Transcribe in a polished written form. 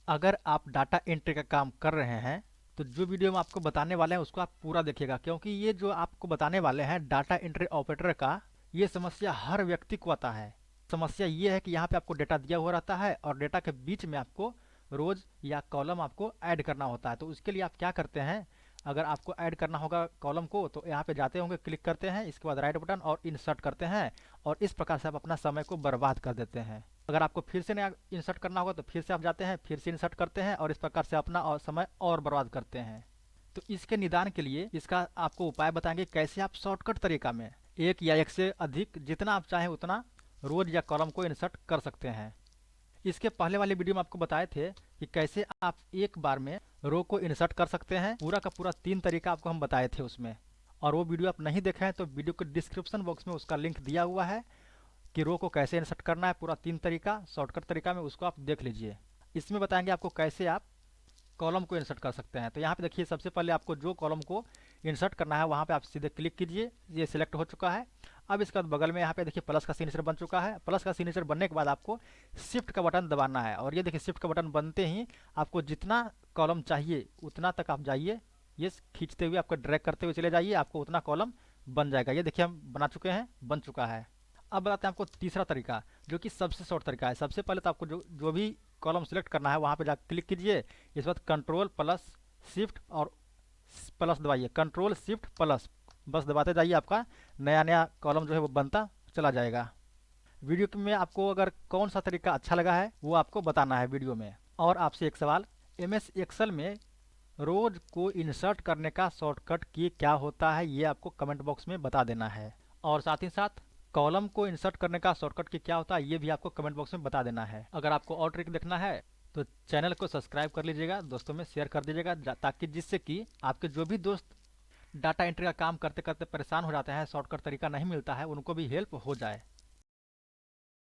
अगर आप data entry का काम कर रहे हैं तो जो वीडियो हम आपको बताने वाले हैं उसको आप पूरा देखिएगा, क्योंकि ये जो आपको बताने वाले हैं डाटा एंट्री ऑपरेटर का, ये समस्या हर व्यक्ति को आता है। समस्या ये है कि यहाँ पे आपको डेटा दिया हुआ रहता है और डेटा के बीच में आपको रोज या कॉलम आपको ऐड करना होता है। तो उसके लिए आप क्या करते हैं, अगर आपको ऐड करना होगा कॉलम को तो यहाँ पे जाते होंगे, क्लिक करते हैं, इसके बाद राइट बटन और इंसर्ट करते हैं और इस प्रकार से आप अपना समय को बर्बाद कर देते हैं। अगर आपको फिर से नया इंसर्ट करना होगा तो फिर से आप जाते हैं, फिर से इंसर्ट करते हैं और इस प्रकार से अपना और समय और बर्बाद करते हैं। तो इसके निदान के लिए इसका आपको उपाय बताएंगे कैसे आप शॉर्टकट तरीका में एक या एक से अधिक जितना आप चाहें उतना रोज या कॉलम को इंसर्ट कर सकते हैं। इसके पहले वाले वीडियो में आपको बताए थे कि कैसे आप एक बार में रो को इंसर्ट कर सकते हैं। पूरा का पूरा 3 तरीका आपको हम बताए थे उसमें, और वो वीडियो आप नहीं देखे हैं तो वीडियो के डिस्क्रिप्शन बॉक्स में उसका लिंक दिया हुआ है कि रो को कैसे इंसर्ट करना है, पूरा 3 तरीका शॉर्टकट तरीका में, उसको आप देख लीजिए। इसमें बताएंगे आपको कैसे आप कॉलम को इंसर्ट कर सकते हैं। तो यहाँ पे देखिए, सबसे पहले आपको जो कॉलम को इंसर्ट करना है वहाँ पे आप सीधे क्लिक कीजिए, ये सिलेक्ट हो चुका है। अब इसके बाद बगल में यहाँ पे देखिए प्लस का सिग्नेचर बन चुका है। प्लस का सिग्नेचर बनने के बाद आपको शिफ्ट का बटन दबाना है, और ये देखिए शिफ्ट का बटन बनते ही आपको जितना कॉलम चाहिए उतना तक आप जाइए, ये खींचते हुए आपको ड्रैग करते हुए चले जाइए, आपको उतना कॉलम बन जाएगा। ये देखिए हम बना चुके हैं, बन चुका है। अब बताते हैं आपको तीसरा तरीका, जो कि सबसे शॉर्ट तरीका है। सबसे पहले तो आपको जो जो भी कॉलम सेलेक्ट करना है वहाँ पे जाकर क्लिक कीजिए, इस बाद कंट्रोल प्लस शिफ्ट और प्लस दबाइए, कंट्रोल शिफ्ट प्लस, बस दबाते जाइए, आपका नया नया कॉलम जो है वो बनता चला जाएगा। वीडियो में आपको अगर कौन सा तरीका अच्छा लगा है वो आपको बताना है वीडियो में। और आपसे एक सवाल, एम एस एक्सेल में रोज को इंसर्ट करने का शॉर्टकट की क्या होता है, ये आपको कमेंट बॉक्स में बता देना है। और साथ ही साथ कॉलम को इंसर्ट करने का शॉर्टकट की क्या होता है ये भी आपको कमेंट बॉक्स में बता देना है। अगर आपको और ट्रिक देखना है तो चैनल को सब्सक्राइब कर लीजिएगा, दोस्तों में शेयर कर दीजिएगा, ताकि जिससे कि आपके जो भी दोस्त डाटा एंट्री का काम करते करते परेशान हो जाते हैं, शॉर्टकट तरीका नहीं मिलता है, उनको भी हेल्प हो जाए।